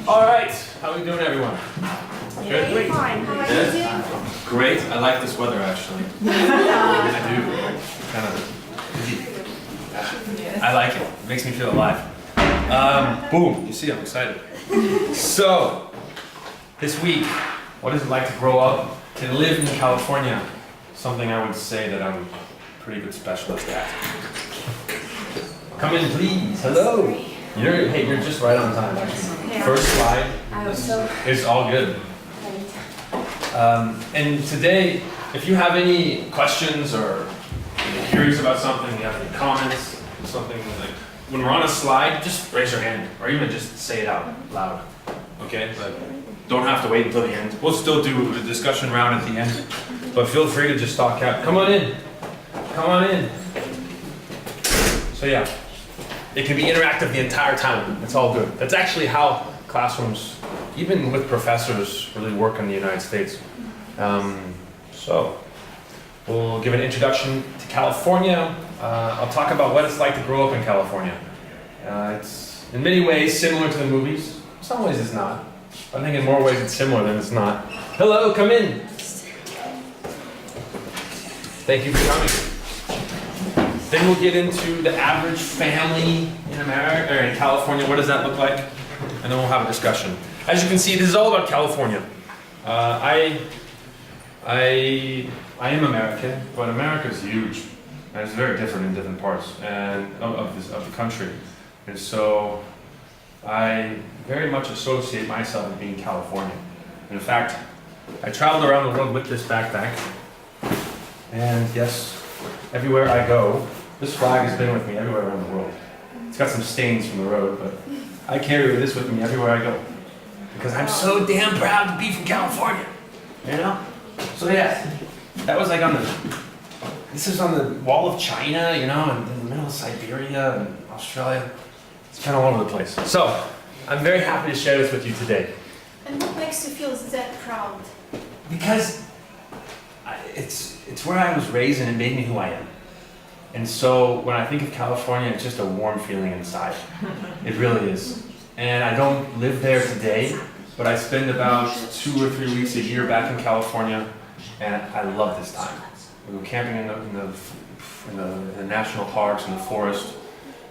All right, how are we doing, everyone? Good. Great. Fine. How are you doing? Great. I like this weather, actually. I do. Kind of. I like it. It makes me feel alive. Boom. You see, I'm excited. So, this week, what is it like to grow up and live in California? Something I would say that I'm a pretty good specialist at. Come in, please. Hello. You're just right on time, actually. First slide. It's all good. And today, if you have any questions or you're curious about something, you have any comments, something like when we're on a slide, just raise your hand or even just say it out loud. Okay? But don't have to wait until the end. We'll still do a discussion round at the end, but feel free to just talk out. Come on in. Come on in. So yeah. It can be interactive the entire time. It's all good. That's actually how classrooms, even with professors, really work in the United States. So we'll give an introduction to California. I'll talk about what it's like to grow up in California. It's in many ways similar to the movies. In some ways it's not. I think in more ways it's similar than it's not. Hello, come in. Thank you for coming. Then we'll get into the average family in America, or in California. What does that look like? And then we'll have a discussion. As you can see, this is all about California. I am American, but America's huge, and it's very different in different parts of the country. And so I very much associate myself with being Californian. In fact, I traveled around the world with this backpack, and yes, everywhere I go, this flag has been with me everywhere around the world. It's got some stains from the road, but I carry this with me everywhere I go. Because I'm so damn proud to be from California, you know? So yeah, that was like this is on the wall of China, you know, and in the middle of Siberia and Australia. It's kind of all over the place. So, I'm very happy to share this with you today. And what makes you feel that proud? Because it's where I was raised and it made me who I am. And so when I think of California, it's just a warm feeling inside. It really is. And I don't live there today, but I spend about 2 or 3 weeks a year back in California, and I love this time. We go camping in the national parks, in the forest,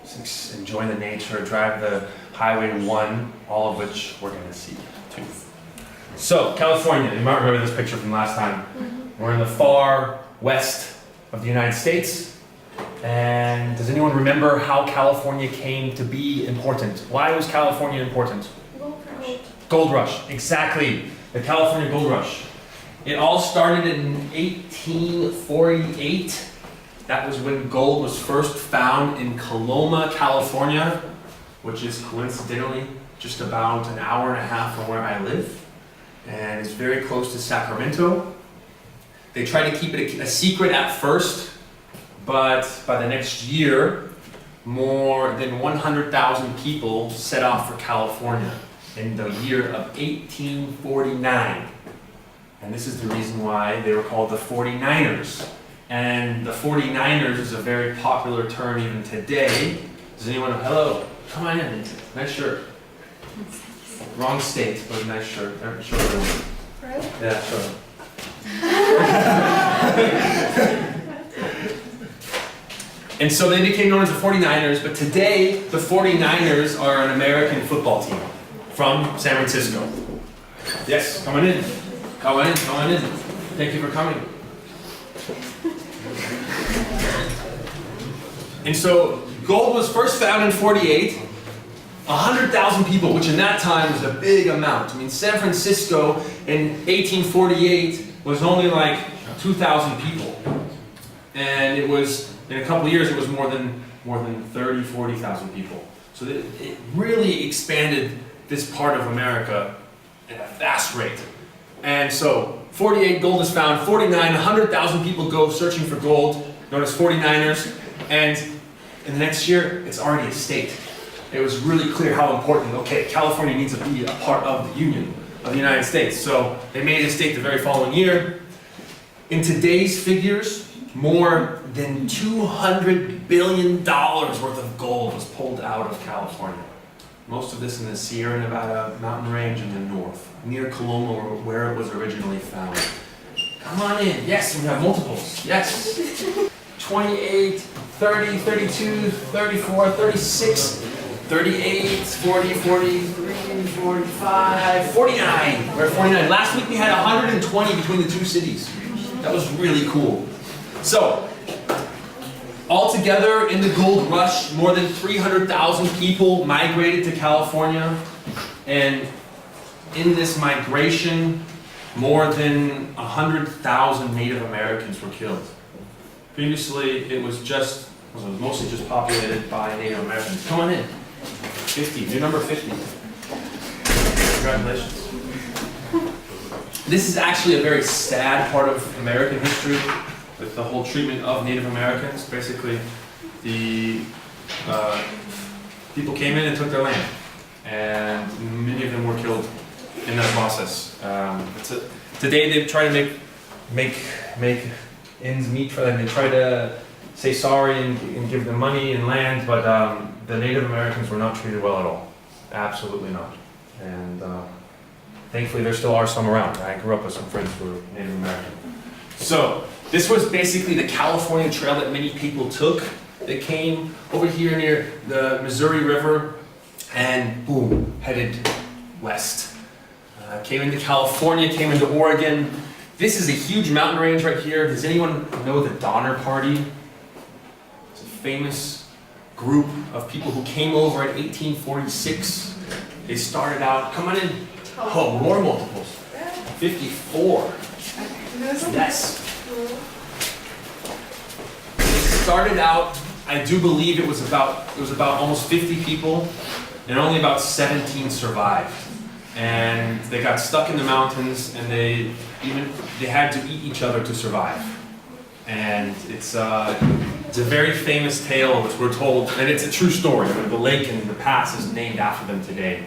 just enjoy the nature, drive the Highway 1, all of which we're going to see too. So, California, you might remember this picture from last time. We're in the far west of the United States. And does anyone remember how California came to be important? Why was California important? Gold rush. Gold rush, exactly. The California Gold Rush. It all started in 1848. That was when gold was first found in Coloma, California, which is coincidentally just about an hour and a half from where I live. And it's very close to Sacramento. They tried to keep it a secret at first, but by the next year, more than 100,000 people set off for California in the year of 1849. And this is the reason why they were called the 49ers. And the 49ers is a very popular term even today. Does anyone know? Hello, come on in. Nice shirt. Wrong state, but nice shirt. Show everyone. Right? Yeah, show them. And so they became known as the 49ers, but today the 49ers are an American football team from San Francisco. Yes, come on in. Come on in, come on in. Thank you for coming. And so gold was first found in 48. 100,000 people, which in that time was a big amount. I mean, San Francisco in 1848 was only like 2,000 people. And it was, in a couple of years, it was more than 30, 40,000 people. So it really expanded this part of America at a fast rate. And so 48, gold is found. 49, 100,000 people go searching for gold, known as 49ers. And in the next year, it's already a state. It was really clear how important, okay, California needs to be a part of the Union of the United States. So they made it a state the very following year. In today's figures, more than $200 billion worth of gold was pulled out of California. Most of this in the Sierra Nevada mountain range in the north, near Coloma, where it was originally found. Come on in. Yes, we have multiples. Yes. 28, 30, 32, 34, 36, 38, 40, 43, 45, 49. We're at 49. Last week we had 120 between the two cities. That was really cool. So, altogether in the gold rush, more than 300,000 people migrated to California. And in this migration, more than 100,000 Native Americans were killed. Previously, it was mostly just populated by Native Americans. Come on in. 50, new number 50. Congratulations. This is actually a very sad part of American history with the whole treatment of Native Americans. Basically, the people came in and took their land, and many of them were killed in that process. Today they try to make ends meet for them. They try to say sorry and give them money and land, but the Native Americans were not treated well at all. Absolutely not. And thankfully there still are some around. I grew up with some friends who were Native American. So this was basically the California Trail that many people took. They came over here near the Missouri River and boom, headed west. Came into California, came into Oregon. This is a huge mountain range right here. Does anyone know the Donner Party? It's a famous group of people who came over in 1846. They started out, come on in. Oh, more multiples. 54. Yes. They started out, I do believe it was about almost 50 people, and only about 17 survived. And they got stuck in the mountains, and they had to eat each other to survive. And it's a very famous tale which we're told, and it's a true story. The lake in the pass is named after them today.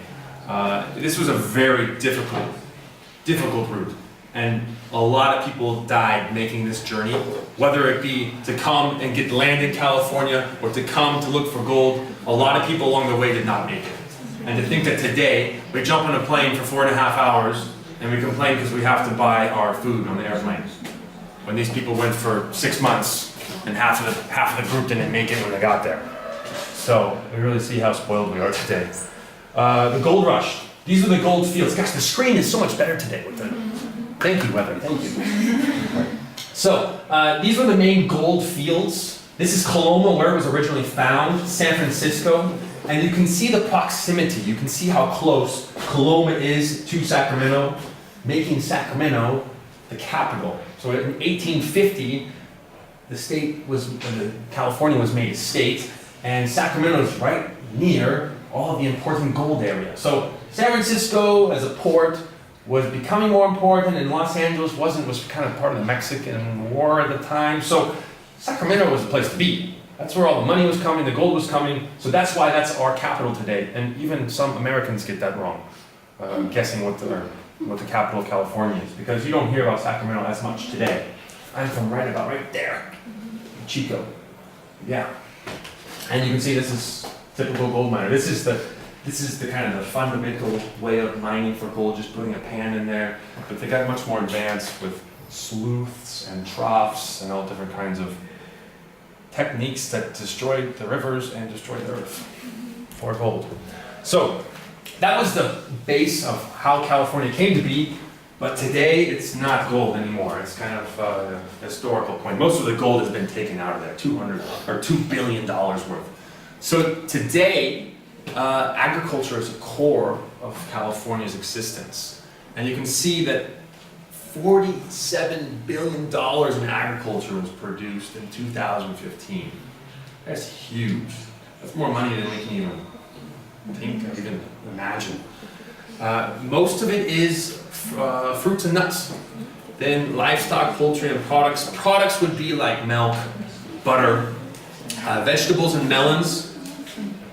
This was a very difficult route, and a lot of people died making this journey, whether it be to come and get land in California or to come to look for gold. A lot of people along the way did not make it. And to think that today, we jump on a plane for 4.5 hours and we complain because we have to buy our food on the airplane. When these people went for 6 months and half of the group didn't make it when they got there. So we really see how spoiled we are today. The gold rush. These are the gold fields. Gosh, the screen is so much better today with the... Thank you, weather. Thank you. So these were the main gold fields. This is Coloma, where it was originally found, San Francisco. And you can see the proximity. You can see how close Coloma is to Sacramento, making Sacramento the capital. So in 1850, California was made a state, and Sacramento is right near all of the important gold areas. So San Francisco as a port was becoming more important, and Los Angeles was kind of part of the Mexican War at the time. So Sacramento was the place to be. That's where all the money was coming, the gold was coming, so that's why that's our capital today. And even some Americans get that wrong, guessing what the capital of California is, because you don't hear about Sacramento as much today. I'm from right there, Chico. Yeah. And you can see this is typical gold miner. This is the kind of the fundamental way of mining for gold, just putting a pan in there. But they got much more advanced with sleuths and troughs and all different kinds of techniques that destroyed the rivers and destroyed the earth for gold. So that was the base of how California came to be, but today it's not gold anymore. It's kind of a historical point. Most of the gold has been taken out of there, $2 billion worth. So today, agriculture is a core of California's existence. And you can see that $47 billion in agriculture was produced in 2015. That's huge. That's more money than we can even think or even imagine. Most of it is fruits and nuts. Then livestock, poultry, and products. Products would be like milk, butter, vegetables and melons,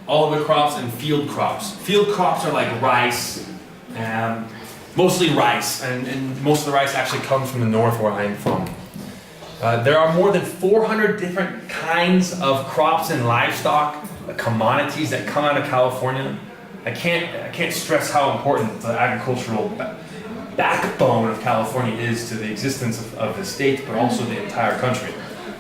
all of the crops, and field crops. Field crops are like rice, mostly rice, and most of the rice actually comes from the north where I'm from. There are more than 400 different kinds of crops and livestock, commodities that come out of California. I can't stress how important the agricultural backbone of California is to the existence of the state, but also the entire country.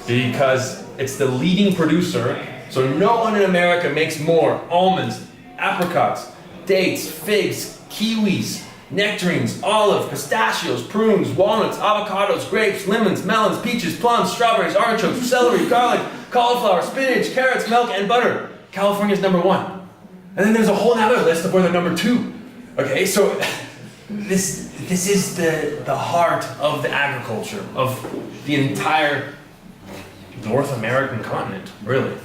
Because it's the leading producer, so no one in America makes more almonds, apricots, dates, figs, kiwis, nectarines, olive, pistachios, prunes, walnuts, avocados, grapes, lemons, melons, peaches, plums, strawberries, artichokes, celery, garlic, cauliflower, spinach, carrots, milk, and butter. California's number one. And then there's a whole other list of where they're number two. Okay, so this is the heart of the agriculture of the entire North American continent, really.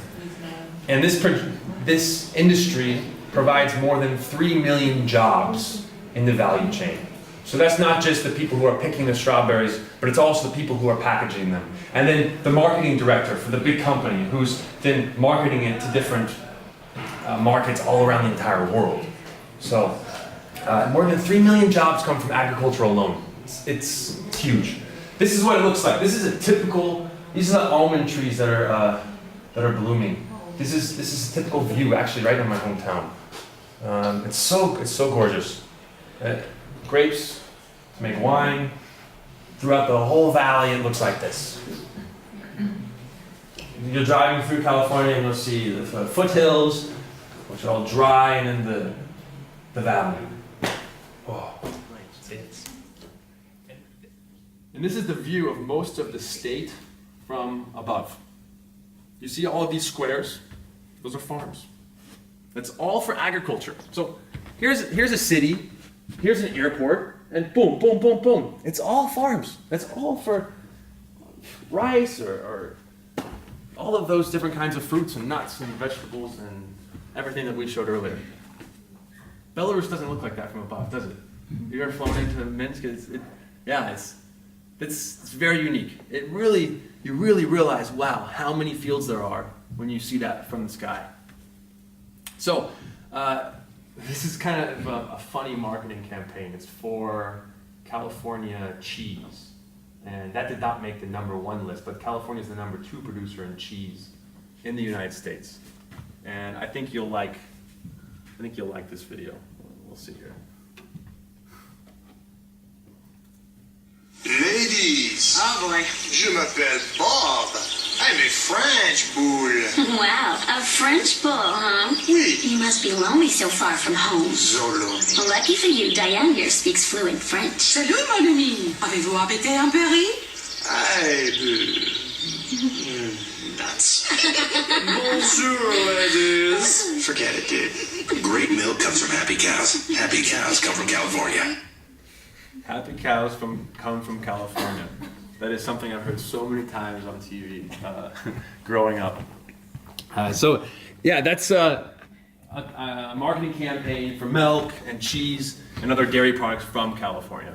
And this industry provides more than 3 million jobs in the value chain. So that's not just the people who are picking the strawberries, but it's also the people who are packaging them. And then the marketing director for the big company who's then marketing it to different markets all around the entire world. So more than 3 million jobs come from agriculture alone. It's huge. This is what it looks like. This is these are the almond trees that are blooming. This is a typical view actually right in my hometown. It's so gorgeous. Grapes to make wine. Throughout the whole valley, it looks like this. You're driving through California and you'll see the foothills, which are all dry, and then the valley. Oh, and this is the view of most of the state from above. You see all of these squares? Those are farms. That's all for agriculture. So here's a city. Here's an airport, and boom, boom, boom, boom. It's all farms. That's all for rice or all of those different kinds of fruits and nuts and vegetables and everything that we showed earlier. Belarus doesn't look like that from above, does it? You ever flown into Minsk? It's very unique. You really realize, wow, how many fields there are when you see that from the sky. So, this is kind of a funny marketing campaign. It's for California cheese. And that did not make the #1 list, but California is the #2 producer in cheese in the United States. And I think you'll like this video. We'll see here. Ladies. Oh boy. Je m'appelle Bob. I'm a French bull. Wow, a French bull, huh? Oui. You must be lonely so far from home. So lonely. Lucky for you, Diane here speaks fluent French. Salut, mon ami. Avez-vous habité en Paris? Nuts. Bonjour, ladies. Forget it, dude. Great milk comes from happy cows. Happy cows come from California. Happy cows come from California. That is something I've heard so many times on TV growing up. So, yeah, that's a marketing campaign for milk and cheese and other dairy products from California.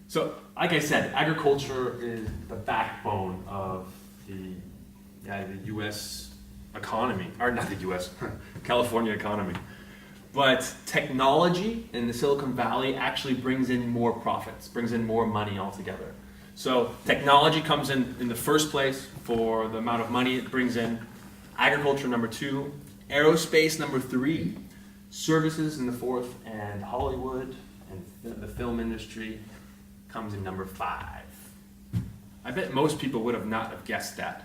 So, like I said, agriculture is the backbone of the U.S. economy, or not the U.S., California economy. But technology in the Silicon Valley actually brings in more profits, brings in more money altogether. So technology comes in the first place for the amount of money it brings in. Agriculture #2, aerospace #3, services in the 4th, and Hollywood and the film industry comes in #5. I bet most people would have not have guessed that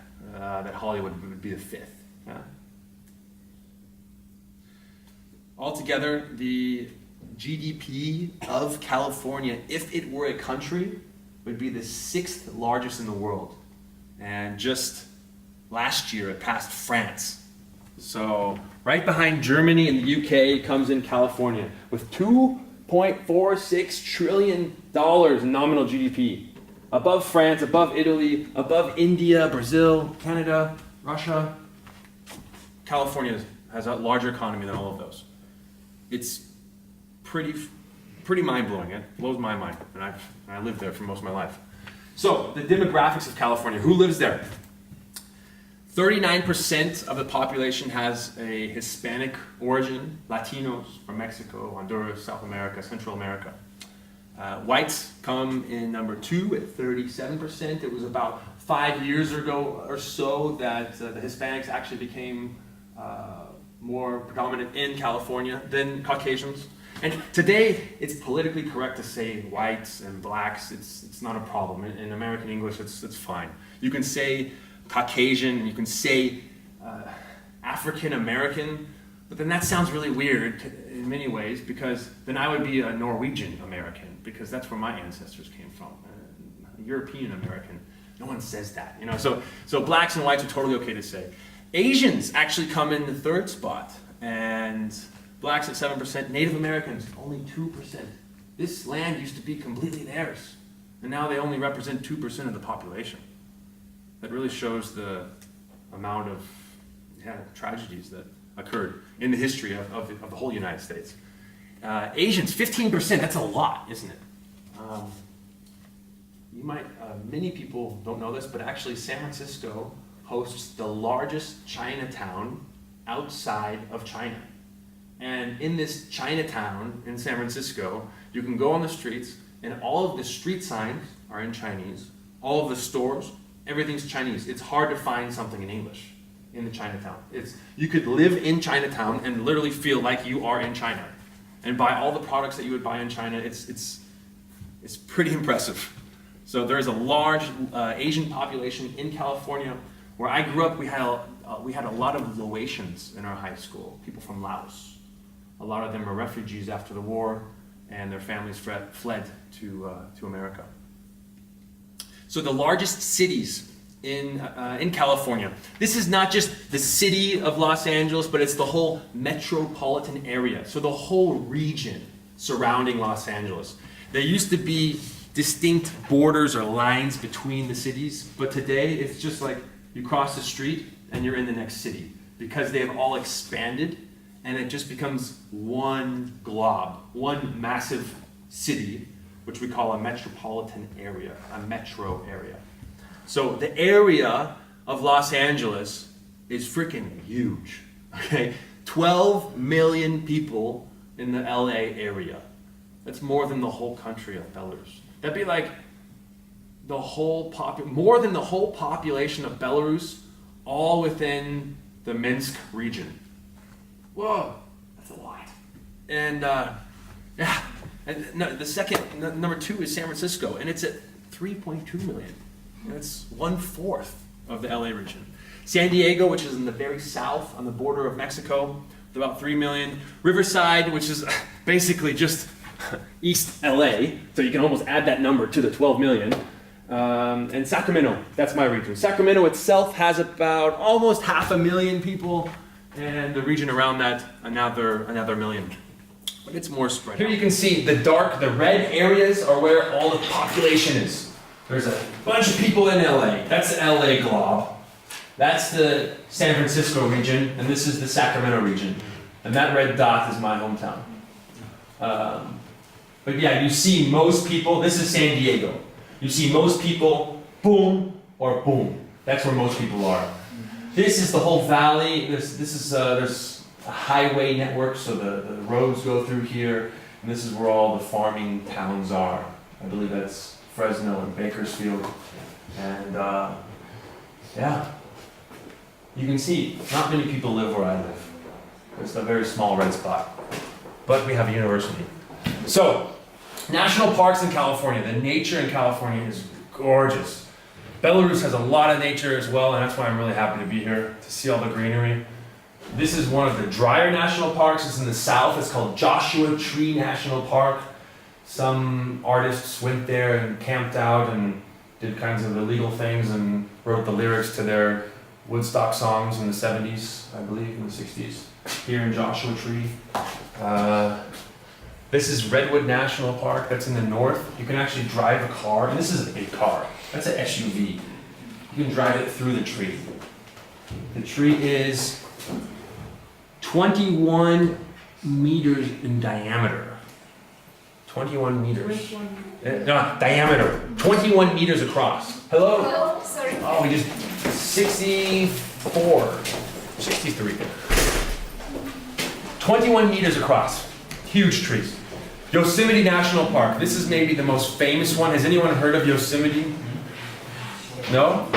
Hollywood would be the 5th. Yeah? Altogether, the GDP of California, if it were a country, would be the 6th largest in the world. And just last year, it passed France. So right behind Germany and the UK comes in California with $2.46 trillion in nominal GDP. Above France, above Italy, above India, Brazil, Canada, Russia. California has a larger economy than all of those. It's pretty mind-blowing. It blows my mind, and I lived there for most of my life. So, the demographics of California. Who lives there? 39% of the population has a Hispanic origin, Latinos from Mexico, Honduras, South America, Central America. Whites come in #2 at 37%. It was about 5 years ago or so that the Hispanics actually became more predominant in California than Caucasians. And today, it's politically correct to say whites and blacks. It's not a problem. In American English, it's fine. You can say Caucasian, you can say African American, but then that sounds really weird in many ways, because then I would be a Norwegian American, because that's where my ancestors came from. European American, no one says that, you know. So blacks and whites are totally okay to say. Asians actually come in the third spot, and blacks at 7%, Native Americans only 2%. This land used to be completely theirs, and now they only represent 2% of the population. That really shows the amount of tragedies that occurred in the history of the whole United States. Asians, 15%, that's a lot, isn't it? Many people don't know this, but actually San Francisco hosts the largest Chinatown outside of China. And in this Chinatown in San Francisco, you can go on the streets, and all of the street signs are in Chinese. All of the stores, everything's Chinese. It's hard to find something in English in the Chinatown. You could live in Chinatown and literally feel like you are in China, and buy all the products that you would buy in China. It's pretty impressive. So there is a large Asian population in California. Where I grew up, we had a lot of Laotians in our high school, people from Laos. A lot of them are refugees after the war, and their families fled to America. So the largest cities in California. This is not just the city of Los Angeles, but it's the whole metropolitan area. So the whole region surrounding Los Angeles. There used to be distinct borders or lines between the cities, but today it's just like you cross the street and you're in the next city, because they have all expanded, and it just becomes one glob, one massive city, which we call a metropolitan area, a metro area. So the area of Los Angeles is freaking huge, okay? 12 million people in the LA area. That's more than the whole country of Belarus. That'd be like more than the whole population of Belarus, all within the Minsk region. Whoa, that's a lot. And number 2 is San Francisco, and it's at 3.2 million. That's 1/4 of the LA region. San Diego, which is in the very south on the border of Mexico, with about 3 million. Riverside, which is basically just East LA, so you can almost add that number to the 12 million. And Sacramento, that's my region. Sacramento itself has about almost 500,000 people, and the region around that, another million. But it's more spread out. Here you can see the red areas are where all the population is. There's a bunch of people in LA. That's the LA glob. That's the San Francisco region, and this is the Sacramento region. And that red dot is my hometown. But yeah, you see most people, this is San Diego. You see most people, boom, or boom. That's where most people are. This is the whole valley. There's a highway network, so the roads go through here, and this is where all the farming towns are. I believe that's Fresno and Bakersfield. And yeah, you can see not many people live where I live. It's a very small red spot, but we have a university. So, national parks in California. The nature in California is gorgeous. Belarus has a lot of nature as well, and that's why I'm really happy to be here, to see all the greenery. This is one of the drier national parks. It's in the south. It's called Joshua Tree National Park. Some artists went there and camped out and did kinds of illegal things and wrote the lyrics to their Woodstock songs in the 70s, I believe, in the 60s, here in Joshua Tree. This is Redwood National Park. That's in the north. You can actually drive a car, and this is a big car. That's an SUV. You can drive it through the tree. The tree is 21 meters in diameter. 21 meters. No, diameter. 21 meters across. Hello? Hello, sorry. Oh, we just 63. 21 meters across. Huge trees. Yosemite National Park. This is maybe the most famous one. Has anyone heard of Yosemite? No?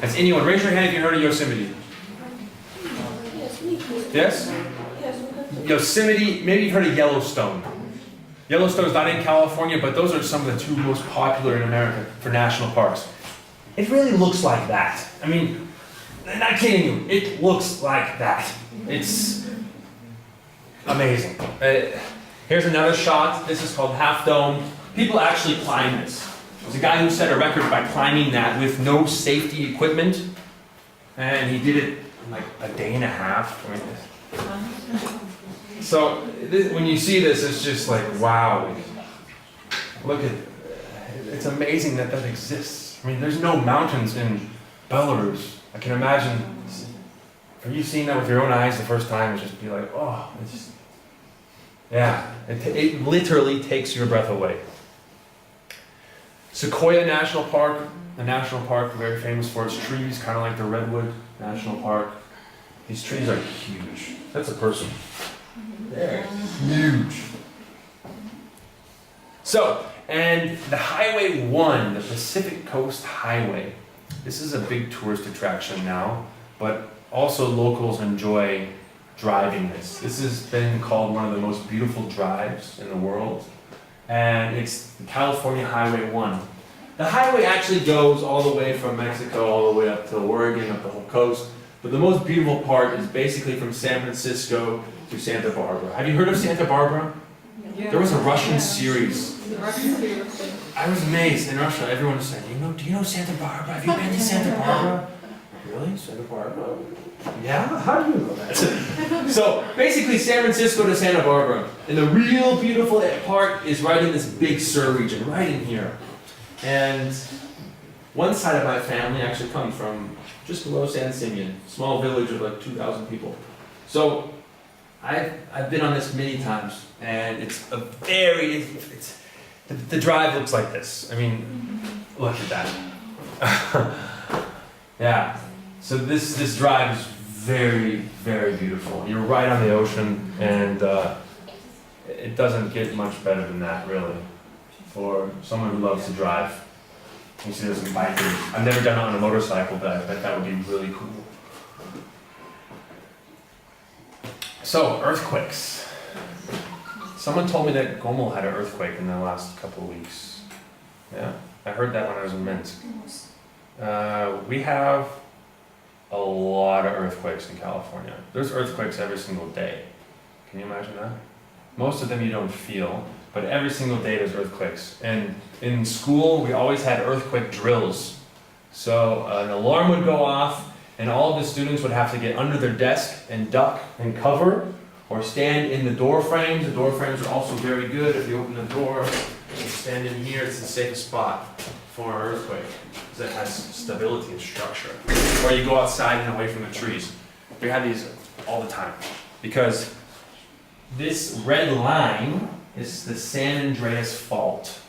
Has anyone? Raise your hand if you heard of Yosemite. Yes? Yes, we have to. Yosemite, maybe you've heard of Yellowstone. Yellowstone's not in California, but those are some of the two most popular in America for national parks. It really looks like that. I mean, I'm not kidding you, it looks like that. It's amazing. Here's another shot. This is called Half Dome. People actually climb this. There's a guy who set a record by climbing that with no safety equipment, and he did it in like a day and a half. So when you see this, it's just like, wow. Look at, it's amazing that that exists. I mean, there's no mountains in Belarus. I can imagine, have you seen that with your own eyes the first time? It's just be like, oh, it's just, yeah. It literally takes your breath away. Sequoia National Park, a national park very famous for its trees, kind of like the Redwood National Park. These trees are huge. That's a person. They're huge. So, and the Highway 1, the Pacific Coast Highway, this is a big tourist attraction now, but also locals enjoy driving this. This has been called one of the most beautiful drives in the world, and it's the California Highway 1. The highway actually goes all the way from Mexico all the way up to Oregon, up the whole coast, but the most beautiful part is basically from San Francisco to Santa Barbara. Have you heard of Santa Barbara? Yeah. There was a Russian series. The Russian series. I was amazed. In Russia, everyone was saying, do you know Santa Barbara? Have you been to Santa Barbara? Really? Santa Barbara? Yeah? How do you know that? So basically San Francisco to Santa Barbara. And the real beautiful part is right in this big Sur region, right in here. And one side of my family actually comes from just below San Simeon, small village of like 2,000 people. So I've been on this many times, and it's a very, the drive looks like this. I mean, look at that. Yeah. So this drive is very, very beautiful. You're right on the ocean, and it doesn't get much better than that, really, for someone who loves to drive. You see there's some bikers. I've never done it on a motorcycle, but I bet that would be really cool. So, earthquakes. Someone told me that Gomel had an earthquake in the last couple of weeks. Yeah, I heard that when I was in Minsk. We have a lot of earthquakes in California. There's earthquakes every single day. Can you imagine that? Most of them you don't feel, but every single day there's earthquakes. And in school, we always had earthquake drills. So an alarm would go off, and all of the students would have to get under their desk and duck and cover, or stand in the door frames. The door frames are also very good. If you open the door, you stand in here, it's the safest spot for an earthquake, because it has stability and structure. Or you go outside and away from the trees. We have these all the time, because this red line is the San Andreas Fault.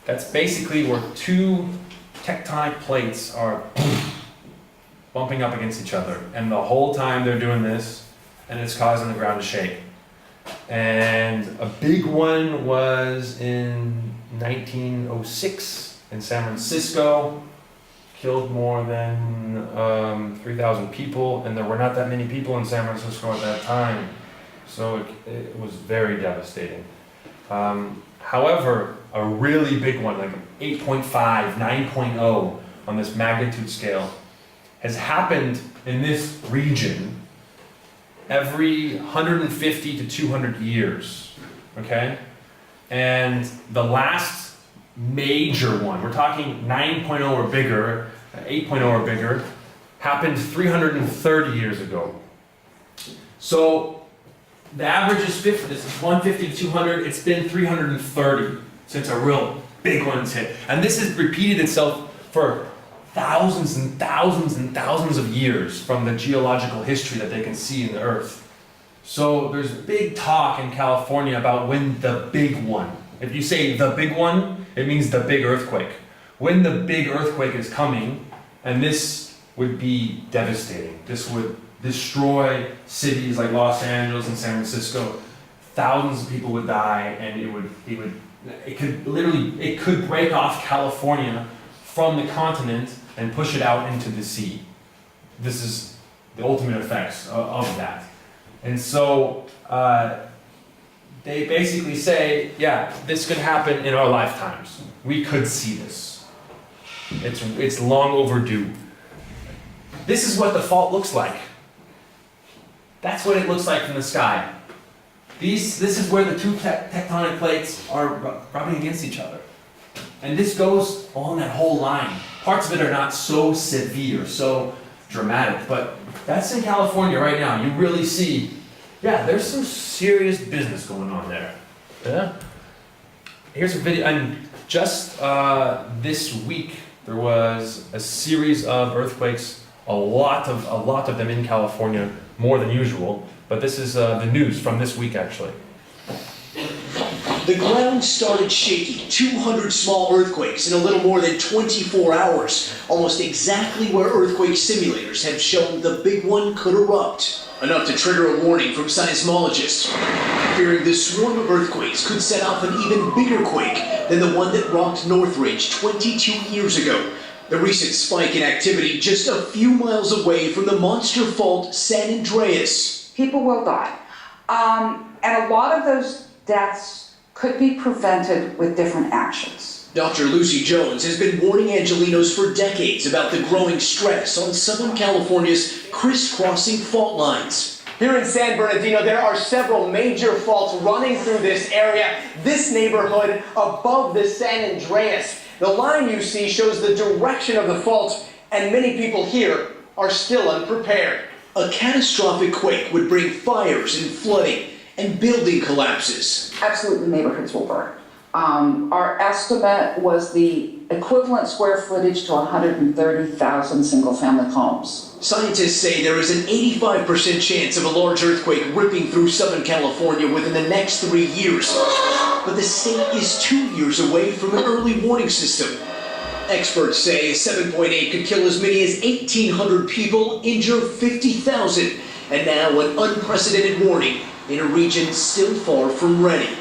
That's basically where two tectonic plates are bumping up against each other, and the whole time they're doing this, and it's causing the ground to shake. And a big one was in 1906 in San Francisco, killed more than 3,000 people, and there were not that many people in San Francisco at that time, so it was very devastating. However, a really big one, like 8.5, 9.0 on this magnitude scale, has happened in this region every 150 to 200 years, okay? And the last major one, we're talking 9.0 or bigger, 8.0 or bigger, happened 330 years ago. So the average is 50, this is 150 to 200, it's been 330 since a real big one's hit. And this has repeated itself for thousands and thousands and thousands of years from the geological history that they can see in the earth. So there's big talk in California about when the big one, if you say the big one, it means the big earthquake. When the big earthquake is coming, and this would be devastating. This would destroy cities like Los Angeles and San Francisco. Thousands of people would die, and it could break off California from the continent and push it out into the sea. This is the ultimate effects of that. And so they basically say, yeah, this could happen in our lifetimes. We could see this. It's long overdue. This is what the fault looks like. That's what it looks like from the sky. This is where the two tectonic plates are rubbing against each other. And this goes along that whole line. Parts of it are not so severe, so dramatic, but that's in California right now. You really see, yeah, there's some serious business going on there. Yeah. Here's a video, and just this week there was a series of earthquakes, a lot of them in California, more than usual. But this is the news from this week, actually. The ground started shaking, 200 small earthquakes in a little more than 24 hours, almost exactly where earthquake simulators have shown the big one could erupt. Enough to trigger a warning from seismologists, fearing this swarm of earthquakes could set off an even bigger quake than the one that rocked Northridge 22 years ago. The recent spike in activity just a few miles away from the monster fault San Andreas. People will die. And a lot of those deaths could be prevented with different actions. Dr. Lucy Jones has been warning Angelenos for decades about the growing stress on Southern California's crisscrossing fault lines. Here in San Bernardino, there are several major faults running through this area, this neighborhood above the San Andreas. The line you see shows the direction of the fault, and many people here are still unprepared. A catastrophic quake would bring fires and flooding and building collapses. Absolutely, neighborhoods will burn. Our estimate was the equivalent square footage to 130,000 single-family homes. Scientists say there is an 85% chance of a large earthquake ripping through Southern California within the next 3 years. But the state is 2 years away from an early warning system. Experts say a 7.8 could kill as many as 1,800 people, injure 50,000, and now an unprecedented warning in a region still far from ready.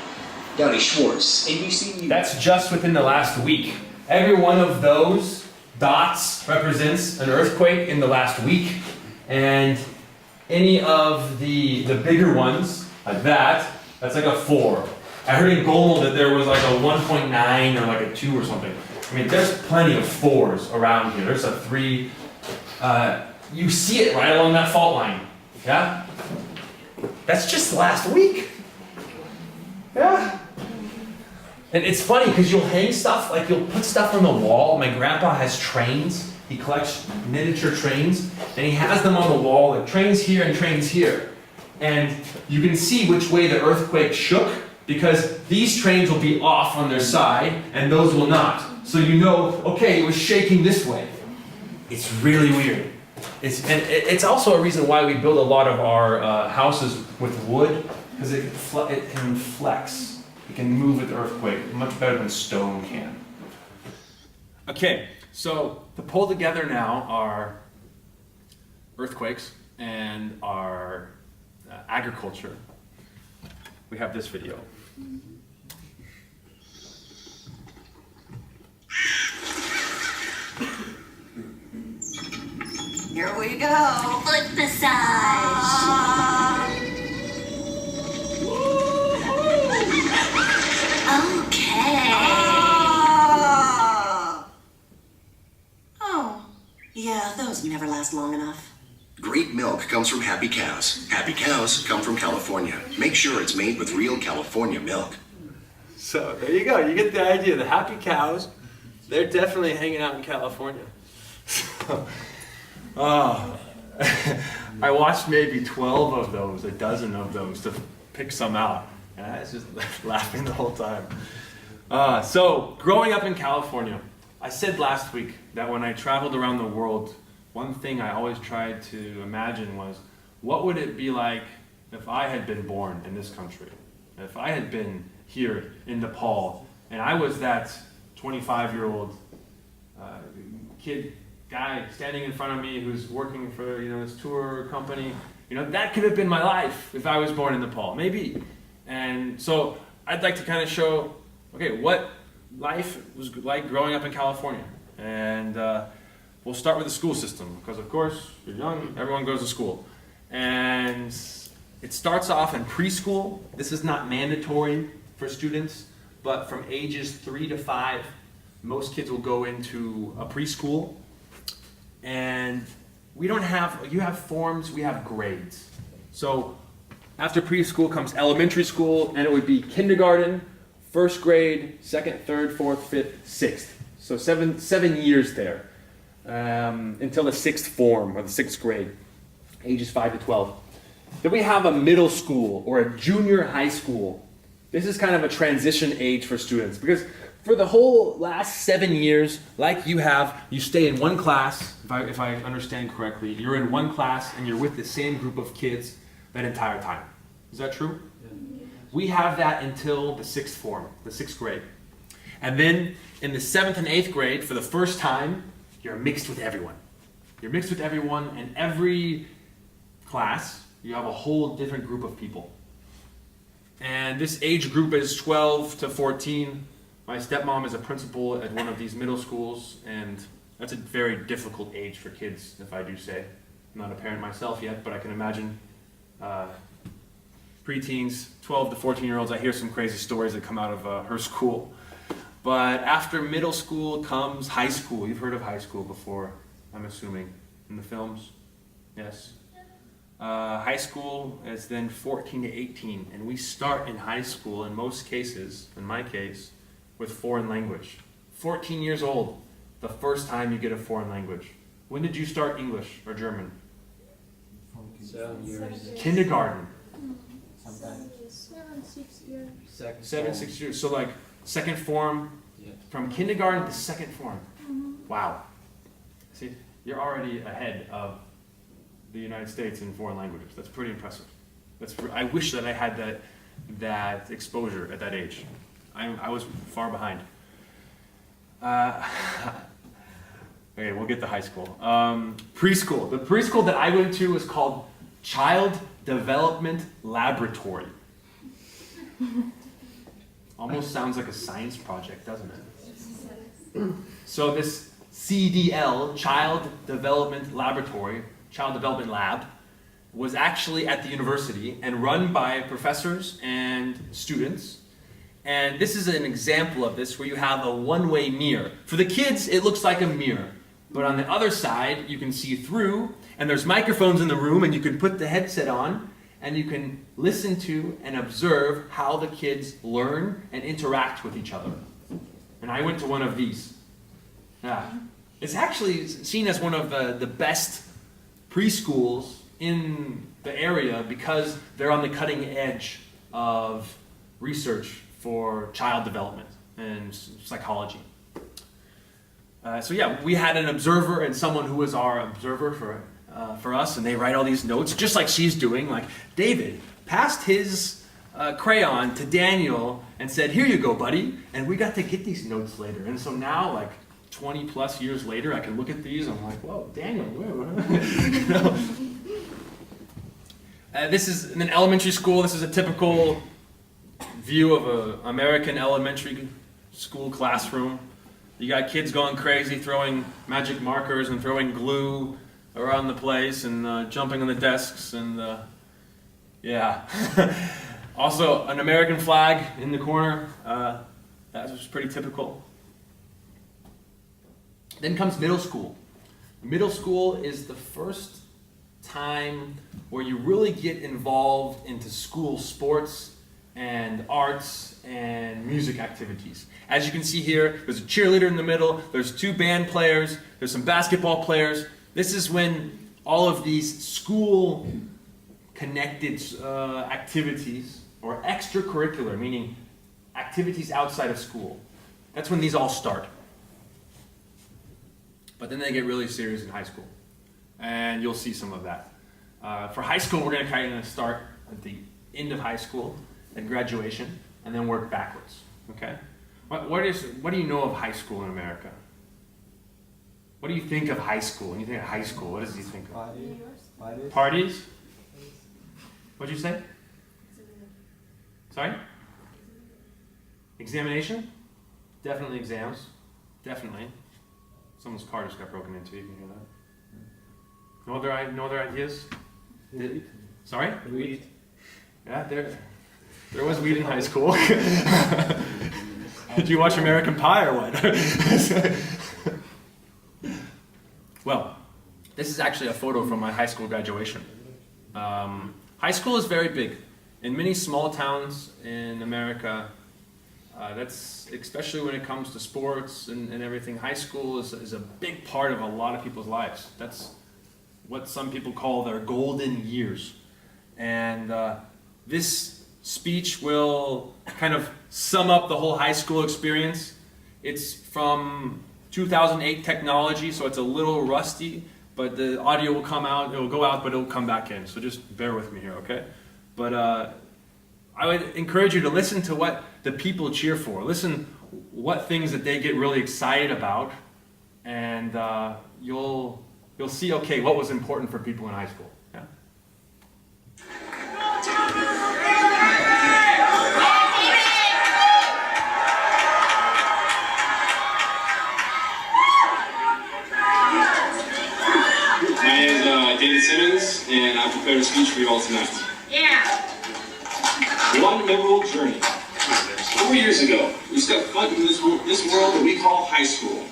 Donnie Schwartz, NBC News. That's just within the last week. Every one of those dots represents an earthquake in the last week, and any of the bigger ones, like that's like a 4. I heard in Gold that there was like a 1.9 or like a 2 or something. I mean, there's plenty of 4s around here. There's a 3. You see it right along that fault line. Yeah? That's just last week. Yeah. And it's funny because you'll hang stuff, like you'll put stuff on the wall. My grandpa has trains. He collects miniature trains, and he has them on the wall, like trains here and trains here. And you can see which way the earthquake shook, because these trains will be off on their side, and those will not. So you know, okay, it was shaking this way. It's really weird. It's also a reason why we build a lot of our houses with wood, because it can flex. It can move with the earthquake much better than stone can. Okay, so to pull together now our earthquakes and our agriculture, we have this video. Here we go. Foot massage. Okay. Oh, yeah, those never last long enough. Great milk comes from happy cows. Happy cows come from California. Make sure it's made with real California milk. So there you go. You get the idea. The happy cows, they're definitely hanging out in California. I watched maybe 12 of those, a dozen of those, to pick some out. And I was just laughing the whole time. So, growing up in California, I said last week that when I traveled around the world, one thing I always tried to imagine was, what would it be like if I had been born in this country? If I had been here in Nepal, and I was that 25-year-old guy standing in front of me who's working for this tour company, that could have been my life if I was born in Nepal, maybe. And so I'd like to kind of show, okay, what life was like growing up in California. And we'll start with the school system, because of course, you're young, everyone goes to school. And It starts off in preschool. This is not mandatory for students, but from ages 3 to 5, most kids will go into a preschool. And you have forms, we have grades. So after preschool comes elementary school, and it would be kindergarten, first grade, second, third, fourth, fifth, sixth. So seven years there, until the sixth form, or the sixth grade, ages 5 to 12. Then we have a middle school, or a junior high school. This is kind of a transition age for students, because for the whole last 7 years, like you stay in one class, if I understand correctly, you're in one class and you're with the same group of kids that entire time. Is that true? Yeah. We have that until the sixth form, the sixth grade. And then in the 7th and 8th grade, for the first time, you're mixed with everyone. You're mixed with everyone, and every class, you have a whole different group of people. And this age group is 12 to 14. My stepmom is a principal at one of these middle schools, and that's a very difficult age for kids, if I do say. I'm not a parent myself yet, but I can imagine preteens, 12 to 14-year-olds. I hear some crazy stories that come out of her school. But after middle school comes high school. You've heard of high school before, I'm assuming, in the films? Yes. High school is then 14 to 18, and we start in high school, in most cases, in my case, with foreign language. 14 years old, the first time you get a foreign language. When did you start English or German? 7 years. Kindergarten. Sometimes. 6 years. 6 years. So like second form, Yeah. from kindergarten to second form. Wow. See, you're already ahead of the United States in foreign languages. That's pretty impressive. I wish that I had that exposure at that age. I was far behind. Okay, we'll get to high school. Preschool. The preschool that I went to was called Child Development Laboratory. Almost sounds like a science project, doesn't it? So this CDL, Child Development Laboratory, Child Development Lab, was actually at the university and run by professors and students. And this is an example of this where you have a one-way mirror. For the kids, it looks like a mirror. But on the other side, you can see through, and there's microphones in the room, and you can put the headset on, and you can listen to and observe how the kids learn and interact with each other. And I went to one of these. It's actually seen as one of the best preschools in the area because they're on the cutting edge of research for child development and psychology. So yeah, we had an observer and someone who was our observer for us, and they write all these notes, just like she's doing. Like, David passed his crayon to Daniel and said, "Here you go, buddy." And we got to get these notes later. And so now, like 20 plus years later, I can look at these and I'm like, whoa, Daniel, you know? This is in an elementary school. This is a typical view of an American elementary school classroom. You got kids going crazy, throwing magic markers and throwing glue around the place and jumping on the desks and yeah. Also, an American flag in the corner. That was pretty typical. Then comes middle school. Middle school is the first time where you really get involved into school sports and arts and music activities. As you can see here, there's a cheerleader in the middle, there's 2 band players, there's some basketball players. This is when all of these school-connected activities, or extracurricular, meaning activities outside of school, that's when these all start. But then they get really serious in high school. And you'll see some of that. For high school, we're going to kind of start at the end of high school and graduation, and then work backwards. Okay? What do you know of high school in America? What do you think of high school? When you think of high school, what does you think of? Parties. Parties? What'd you say? Sorry? Examination? Definitely exams. Definitely. Someone's car just got broken into. You can hear that. No other ideas? Sorry? Yeah, there was weed in high school. Did you watch American Pie or what? Well, this is actually a photo from my high school graduation. High school is very big. In many small towns in America, that's especially when it comes to sports and everything, high school is a big part of a lot of people's lives. That's what some people call their golden years. And this speech will kind of sum up the whole high school experience. It's from 2008 technology, so it's a little rusty, but the audio will come out, it will go out, but it will come back in. So just bear with me here, okay? But I would encourage you to listen to what the people cheer for. Listen what things that they get really excited about, and you'll see, okay, what was important for people in high school. Yeah? My name is David Simmons, and I've prepared a speech for you all tonight. Yeah. One memorable journey. 4 years ago, we stepped foot into this world that we call high school.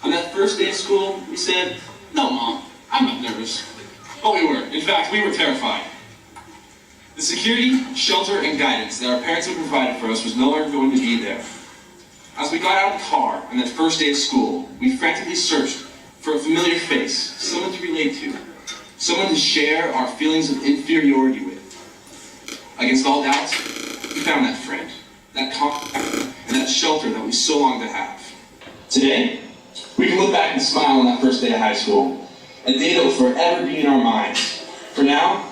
On that first day of school, we said, "No, Mom, I'm not nervous." But we were. In fact, we were terrified. The security, shelter, and guidance that our parents had provided for us was no longer going to be there. As we got out of the car on that first day of school, we frantically searched for a familiar face, someone to relate to, someone to share our feelings of inferiority with. Against all doubts, we found that friend, that comfort, and that shelter that we so longed to have. Today, we can look back and smile on that first day of high school, a day that will forever be in our minds. For now,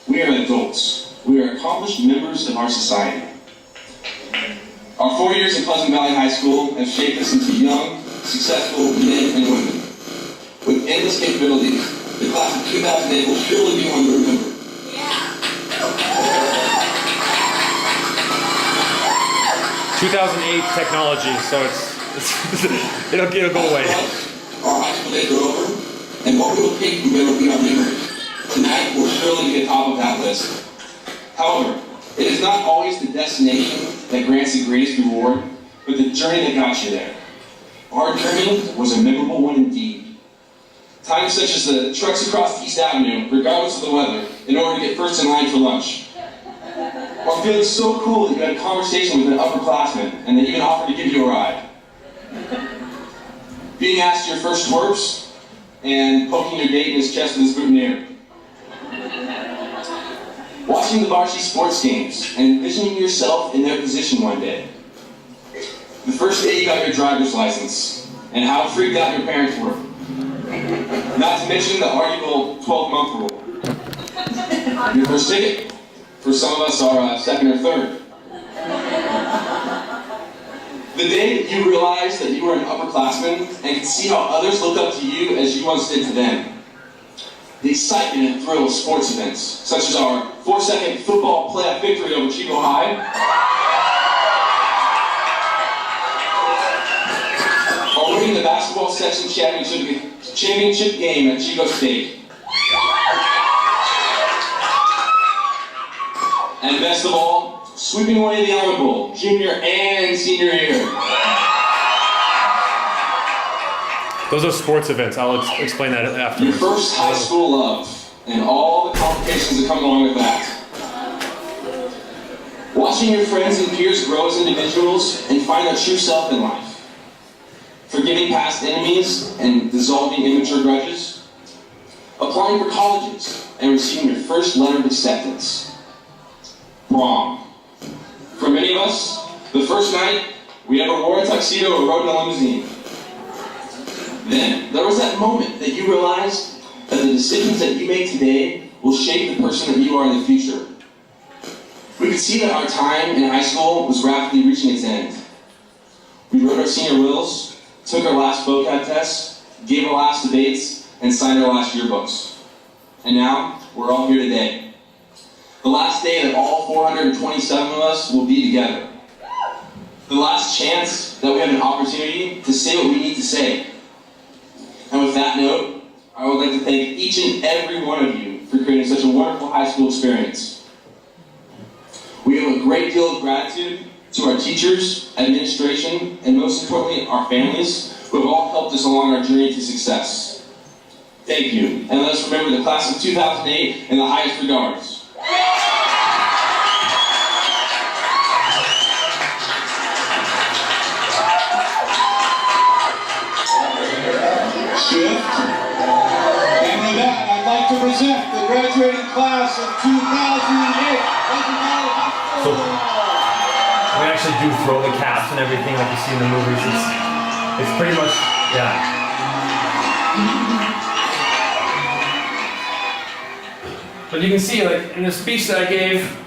we are adults. We are accomplished members of our society. Our 4 years at Pleasant Valley High School have shaped us into young, successful men and women. With endless capabilities, the class of 2008 will surely be one to remember. 2008 technology, so it'll go away. Our high school days are over, and what we will take from here will be our memories. Tonight will surely be at the top of that list. However, it is not always the destination that grants the greatest reward, but the journey that got you there. Our journey was a memorable one indeed. Times such as the treks across East Avenue, regardless of the weather, in order to get first in line for lunch. Or feeling so cool that you had a conversation with an upperclassman and they even offered to give you a ride. Being asked your first twerps and poking your date in his chest with his boutonniere. Watching the varsity sports games and envisioning yourself in their position one day. The first day you got your driver's license and how freaked out your parents were. Not to mention the arguable 12-month rule. Your first ticket. For some of us, our second or third. The day that you realized that you were an upperclassman and could see how others looked up to you as you once did to them. The excitement and thrill of sports events, such as our 4-second football playoff victory over Chico High. Or winning the basketball section championship game at Chico State. And best of all, sweeping away the Honor Bowl, junior and senior year. Those are sports events. I'll explain that after. Your first high school love, and all the complications that come along with that. Watching your friends and peers grow as individuals and find their true self in life. Forgiving past enemies and dissolving immature grudges. Applying for colleges and receiving your first letter of acceptance. Wrong. For many of us, the first night we ever wore a tuxedo or rode in a limousine. Then, there was that moment that you realized that the decisions that you make today will shape the person that you are in the future. We could see that our time in high school was rapidly reaching its end. We wrote our senior wills, took our last vocab tests, gave our last debates, and signed our last yearbooks. And now, we're all here today. The last day that all 427 of us will be together. The last chance that we have an opportunity to say what we need to say. And with that note, I would like to thank each and every one of you for creating such a wonderful high school experience. We owe a great deal of gratitude to our teachers, administration, and most importantly, our families, who have all helped us along our journey to success. Thank you, and let us remember the class of 2008 in the highest regards. Shift. And with that, I'd like to present the graduating class of 2008. So, we actually do throw the caps and everything like you see in the movies. It's pretty much, yeah. But you can see, like, in the speech that I gave,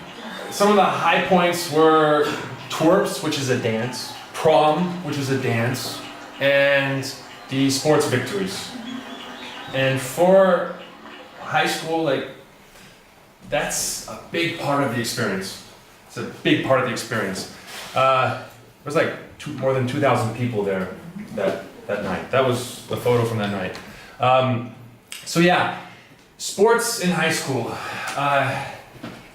some of the high points were twerps, which is a dance, prom, which is a dance, and the sports victories. And for high school, like, that's a big part of the experience. It's a big part of the experience. There was like more than 2,000 people there that night. That was the photo from that night. So yeah, sports in high school.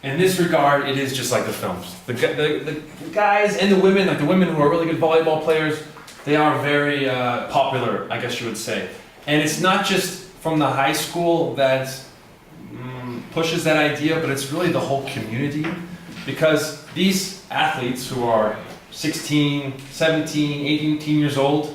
In this regard, it is just like the films. The guys and the women, like the women who are really good volleyball players, they are very popular, I guess you would say. And it's not just from the high school that pushes that idea, but it's really the whole community. Because these athletes who are 16, 17, 18 years old,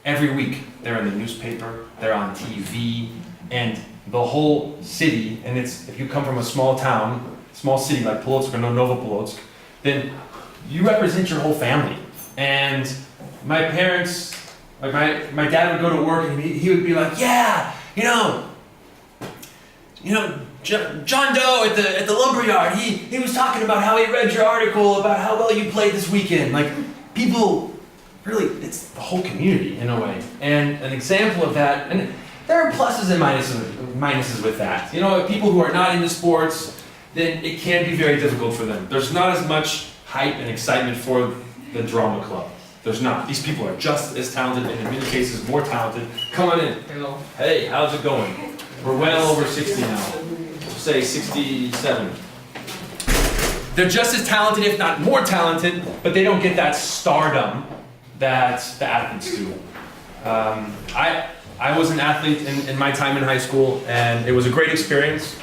every week they're in the newspaper, they're on TV, and the whole city, and it's, if you come from a small town, small city like Polotsk or Novopolotsk, then you represent your whole family. And my parents, like my dad would go to work and he would be like, yeah, you know, John Doe at the lumberyard, he was talking about how he read your article about how well you played this weekend. Like, people, really, it's the whole community in a way. And an example of that, and there are pluses and minuses with that. You know, people who are not into sports, then it can be very difficult for them. There's not as much hype and excitement for the drama club. There's not. These people are just as talented, and in many cases more talented. Come on in. Hello. Hey, how's it going? We're well over 60 now. Say 67. They're just as talented, if not more talented, but they don't get that stardom that the athletes do. I was an athlete in my time in high school, and it was a great experience.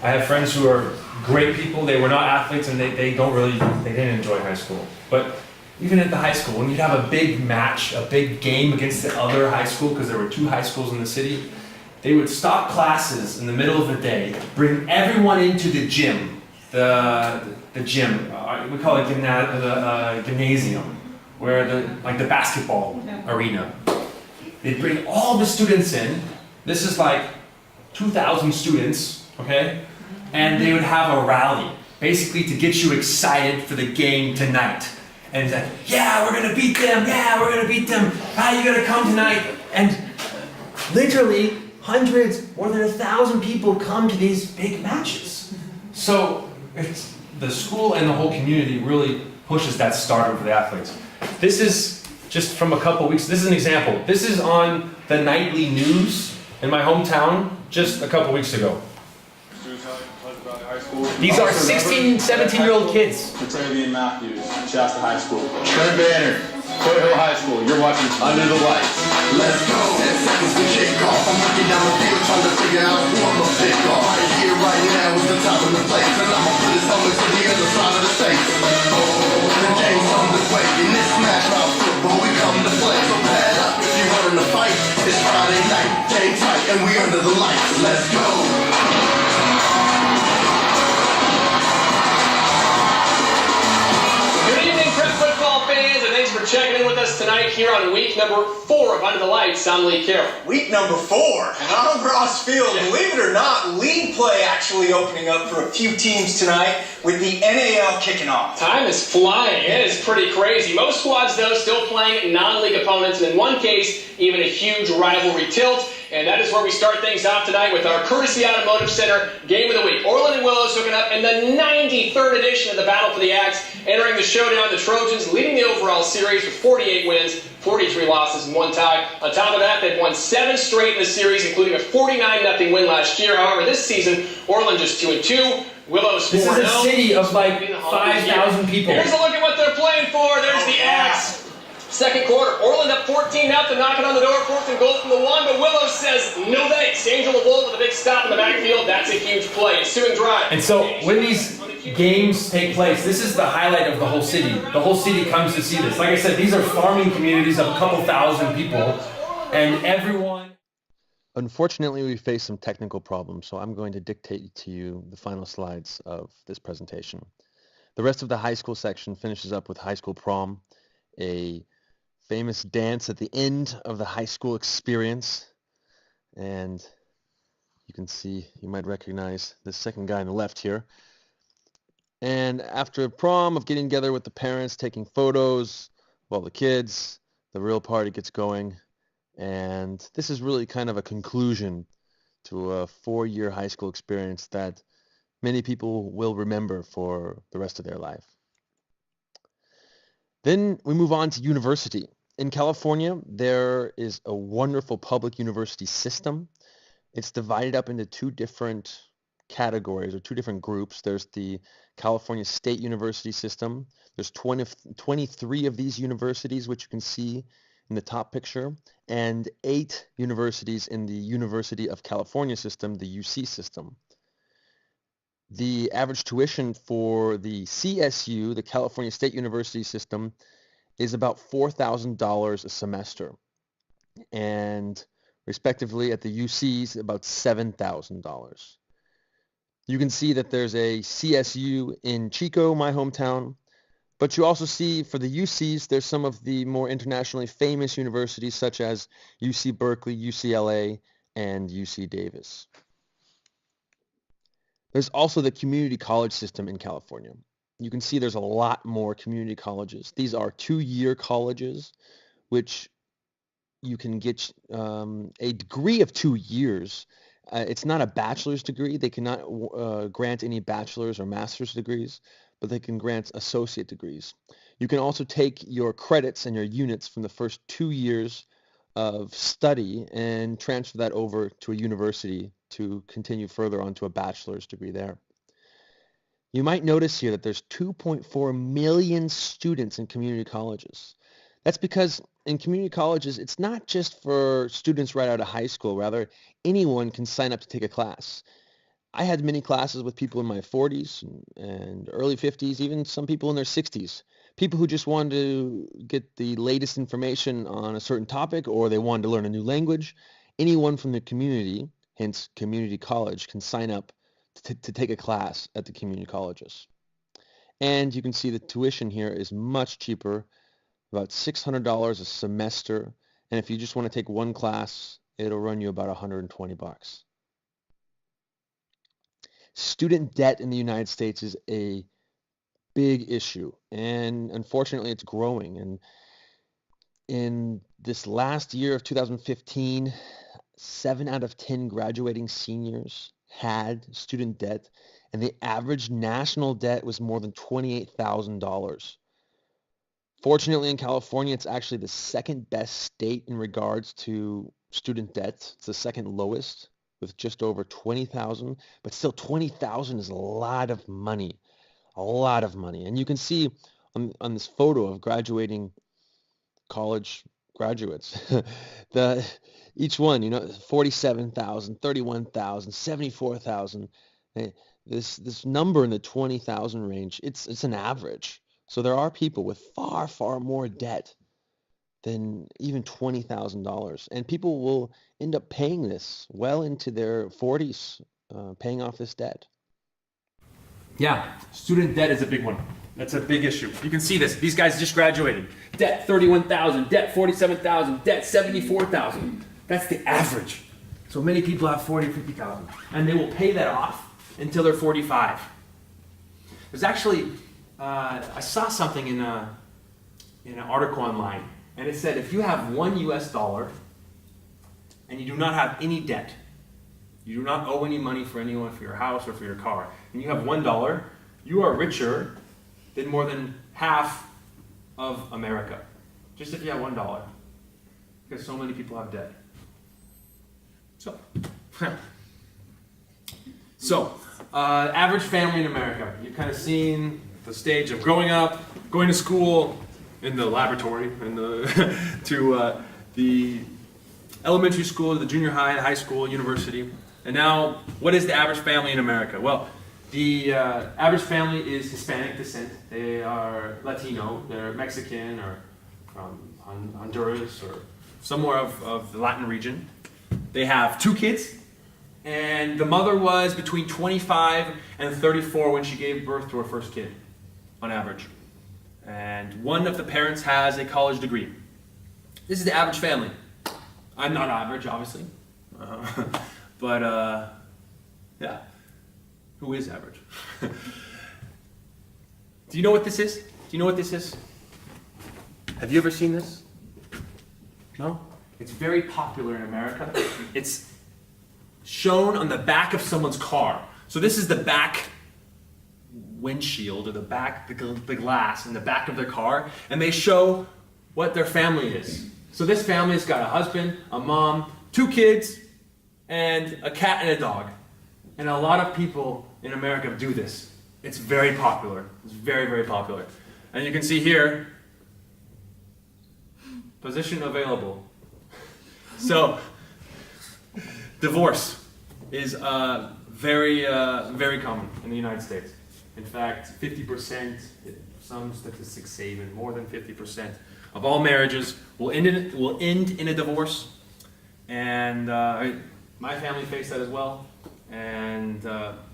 I have friends who are great people. They were not athletes, and they didn't enjoy high school. But even at the high school, when you'd have a big match, a big game against the other high school, because there were 2 high schools in the city, they would stop classes in the middle of the day, bring everyone into the gym, the gym, we call it gymnasium, where the basketball arena. They'd bring all the students in. This is like 2,000 students, okay? And they would have a rally, basically to get you excited for the game tonight. And it's like, yeah, we're gonna beat them, yeah, we're gonna beat them, you gotta come tonight. And literally, hundreds, more than 1,000 people come to these big matches. So it's, the school and the whole community really pushes that stardom for the athletes. This is just from a couple weeks. This is an example. This is on the nightly news in my hometown just a couple weeks ago. These are 16, 17-year-old kids. Petravian Matthews, Shasta High School. Trent Banner, Foothill High School. You're watching Under the Lights. Let's go. 10 seconds to kick off. I'm looking down the field trying to figure out who I'm gonna pick off. Right here, right now is the top of the place, and I'ma put his helmet to the other side of the state. Oh, the game's on the way. In this smash mouth football, we come to play. So pad up if you want to fight. It's Friday night, game tight, and we under the lights. Let's go. For checking in with us tonight here on week number 4 of Under the Lights. I'm Lee Carroll. Week number 4, and on Ross Field, believe it or not, league play actually opening up for a few teams tonight with the NAL kicking off. Time is flying. It is pretty crazy. Most squads, though, still playing non-league opponents, and in one case, even a huge rivalry tilt. And that is where we start things off tonight with our Courtesy Automotive Center Game of the Week. Orland and Willows hooking up in the 93rd edition of the Battle for the Axe. Entering the showdown, the Trojans leading the overall series with 48 wins, 43 losses, and 1 tie. On top of that, they've won 7 straight in the series, including a 49-0 win last year. However, this season, Orland just 2-2. Willow's 4-0. This is a city of like Being the Hawks 5,000 here. people. Here's a look at what they're playing for. There's the X. Second quarter, Orland up 14-0, knocking on the door, 4th and goal from the 1, but Willow says no thanks. Angel LeVolt with a big stop in the backfield. That's a huge play. Ensuing drive. And so when these games take place, this is the highlight of the whole city. The whole city comes to see this. Like I said, these are farming communities of a couple thousand people, and everyone... Unfortunately, we face some technical problems, so I'm going to dictate to you the final slides of this presentation. The rest of the high school section finishes up with high school prom, a famous dance at the end of the high school experience, and you can see, you might recognize the second guy on the left here. And after prom of getting together with the parents, taking photos of all the kids, the real party gets going. And this is really kind of a conclusion to a 4-year high school experience that many people will remember for the rest of their life. Then we move on to university. In California, there is a wonderful public university system. It's divided up into 2 different categories or 2 different groups. There's the California State University system. There's 23 of these universities, which you can see in the top picture, and 8 universities in the University of California system, the UC system. The average tuition for the CSU, the California State University system, is about $4,000 a semester, and respectively at the UCs about $7,000. You can see that there's a CSU in Chico, my hometown, but you also see for the UCs there's some of the more internationally famous universities such as UC Berkeley, UCLA, and UC Davis. There's also the community college system in California. You can see there's a lot more community colleges. These are 2-year colleges, which you can get a degree of 2 years. It's not a bachelor's degree. They cannot grant any bachelor's or master's degrees, but they can grant associate degrees. You can also take your credits and your units from the first 2 years of study and transfer that over to a university to continue further on to a bachelor's degree there. You might notice here that there's 2.4 million students in community colleges. That's because in community colleges, it's not just for students right out of high school. Rather, anyone can sign up to take a class. I had many classes with people in my 40s and early 50s, even some people in their 60s. People who just wanted to get the latest information on a certain topic, or they wanted to learn a new language. Anyone from the community, hence community college, can sign up to take a class at the community colleges. And you can see the tuition here is much cheaper, about $600 a semester. And if you just want to take one class, it'll run you about $120. Student debt in the United States is a big issue, and unfortunately it's growing. And in this last year of 2015, 7 out of 10 graduating seniors had student debt, and the average national debt was more than $28,000. Fortunately, in California, it's actually the second best state in regards to student debt. It's the second lowest, with just over 20,000, but still 20,000 is a lot of money, And you can see on this photo of graduating college graduates, each one, 47,000, 31,000, 74,000. This number in the 20,000 range, it's an average. So there are people with far, far more debt than even $20,000. And people will end up paying this well into their 40s, paying off this debt. Yeah, student debt is a big one. That's a big issue. You can see this. These guys just graduated. Debt 31,000, debt 47,000, debt 74,000. That's the average. So many people have 40 or 50,000. And they will pay that off until they're 45. There's actually, I saw something in an article online. And it said if you have $1 US and you do not have any debt, you do not owe any money for anyone, for your house or for your car, and you have $1, you are richer than more than half of America. Just if you have $1. Because so many people have debt. So average family in America. You've kind of seen the stage of growing up, going to school, in the laboratory, in the to the elementary school, to the junior high, high school, university. And now, what is the average family in America? Well, the average family is Hispanic descent. They are Latino, they're Mexican, or from Honduras, or somewhere of the Latin region. They have 2 kids, and the mother was between 25 and 34 when she gave birth to her first kid, on average. And one of the parents has a college degree. This is the average family. I'm not average, obviously. But, yeah. Who is average? Do you know what this is? Do you know what this is? Have you ever seen this? No? It's very popular in America. It's shown on the back of someone's car. So this is the back windshield, or the glass in the back of their car, and they show what their family is. So this family's got a husband, a mom, 2 kids, and a cat and a dog. And a lot of people in America do this. It's very popular. It's very, very popular. And you can see here, position available. So, divorce is very, very common in the United States. In fact, 50%, some statistics say even more than 50% of all marriages will end in a divorce. And my family faced that as well. And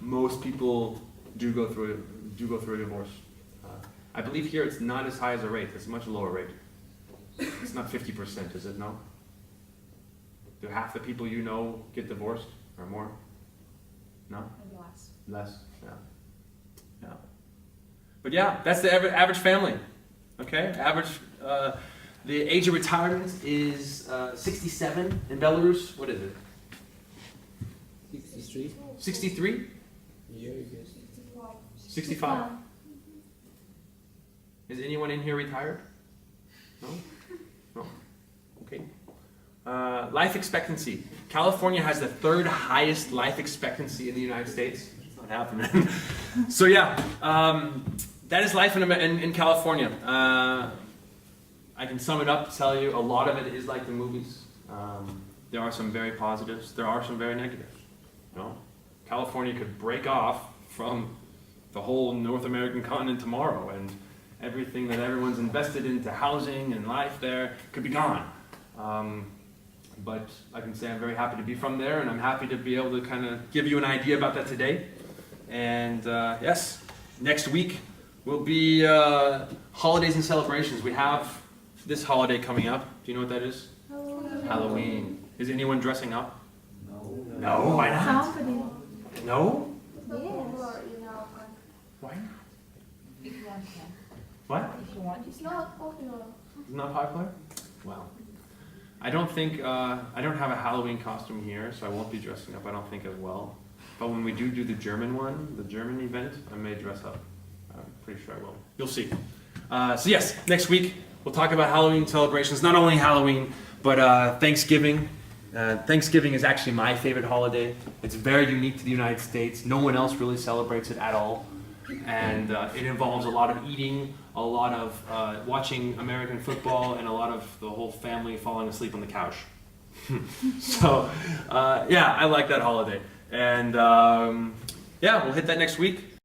most people do go through a divorce. I believe here it's not as high as a rate. It's a much lower rate. It's not 50%, is it? No? Do half the people you know get divorced or more? No? Less. Less, yeah. Yeah. But yeah, that's the average family. Okay? Average, the age of retirement is 67 in Belarus. What is it? 63? 63? Yeah, I guess. 65. Is anyone in here retired? No? No. Okay. Life expectancy. California has the 3rd highest life expectancy in the United States. It's not happening. So yeah, that is life in California. I can sum it up to tell you a lot of it is like the movies. There are some very positives. There are some very negatives. You know? California could break off from the whole North American continent tomorrow, and everything that everyone's invested into housing and life there could be gone. But I can say I'm very happy to be from there, and I'm happy to be able to kind of give you an idea about that today. And yes, next week will be holidays and celebrations. We have this holiday coming up. Do you know what that is? Halloween. Is anyone dressing up? No. No, why not? Somebody. No? Yes. Why not? If you want to. What? If you want. It's not popular. It's not popular? Wow. I don't think, I don't have a Halloween costume here, so I won't be dressing up, I don't think, as well. But when we do the German one, the German event, I may dress up. I'm pretty sure I will. You'll see. So yes, next week we'll talk about Halloween celebrations. Not only Halloween, but Thanksgiving. Thanksgiving is actually my favorite holiday. It's very unique to the United States. No one else really celebrates it at all. And it involves a lot of eating, a lot of watching American football, and a lot of the whole family falling asleep on the couch. So, yeah, I like that holiday. And yeah, we'll hit that next week.